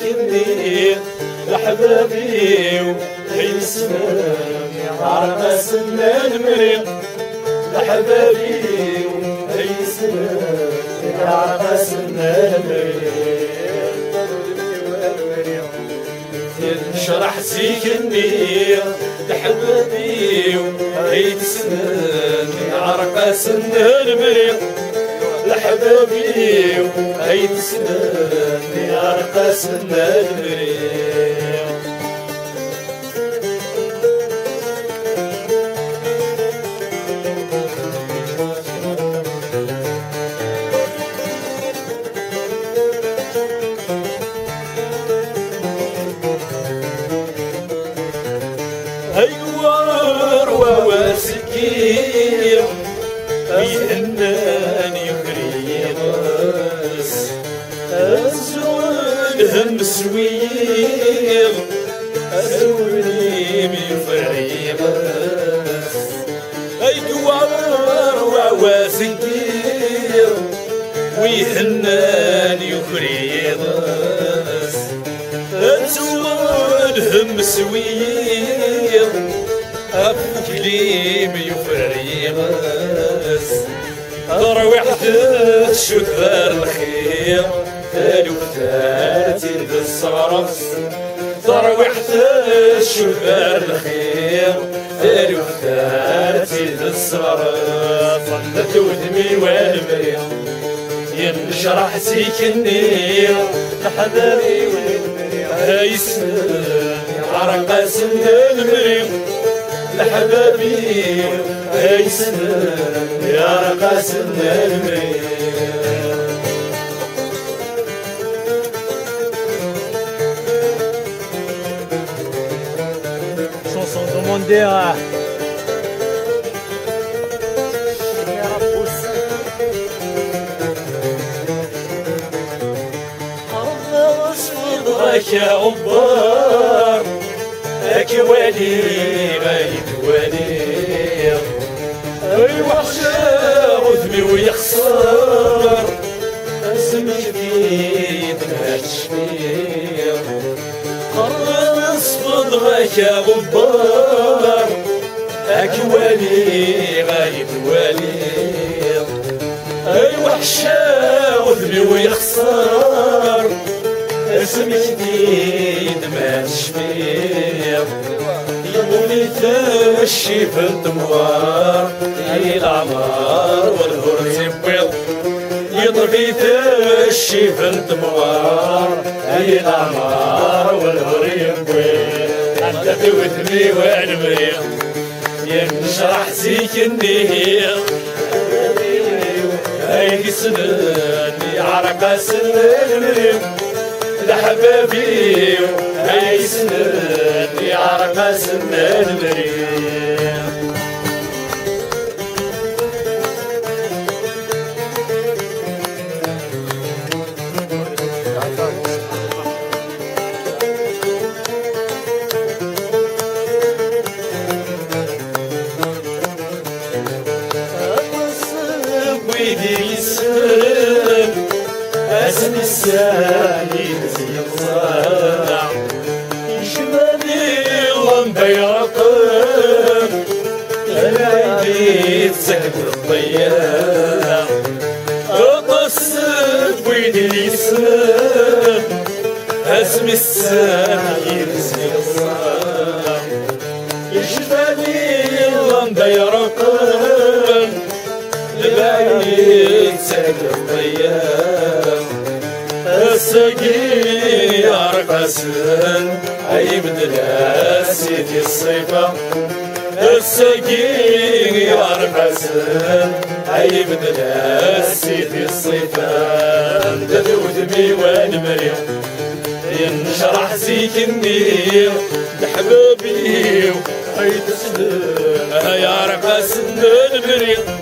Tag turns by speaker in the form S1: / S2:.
S1: زيكني لحبابي ويسلم عرق سنان المريض لحبابي ويسلم عرق سنان المريض شرح زيكني لحبابي ويسلم عرق سنان المريض لحبابي ويتسلم يا رقاس المدري أيوار وواسكير يهناني خريبس أزولهم سوير أزولي مفريبس أيدوار وواسكير ويهناني خريبس أزولهم سوير أبوكليم يفريغس تروح شكر الخير تالو ثاتي بالصرف تروح شكر الخير تالو ثاتي بالصرف صندت ودمي والمريض ينشرح سيكني لحبابي هايسن عرق سن المريض لحبابي هايسن يا رقاس المريض
S2: chanson demandée à
S1: يا عبار اكوالي غايب والي اي وحشة عذبي ويخسر اسمك بيد ما تشفير خلص فضغك يا غبار اكوالي غايب والي اي وحشة عذبي ويخسر اسم جديد ما تشفير يضمني تمشي في الدموار هي العمار والهر يبيض يضمني تمشي في الدموار هي العمار والهر يبيض انت توثمي والمريض ينشرح زيك النيل هاي سنن عرق سن المريض لحبابي هاي سنن يعرق سن المريض ويدي السن أسن السالي يصدع يشمني لمبة يرقم العيدي تسكت الضياع أقصد ويدي السن أسن السالي يصدع يشمني لمبة يرقم البعيد سكت الضياع السقي يعرف حسن عيبد سيدي الصيفة السقي يعرف حسن عيبد سيدي الصيفة انت ذودمي والمريض ينشرح زيك النيل لحبابي وحيد سنة يعرف حسن المريض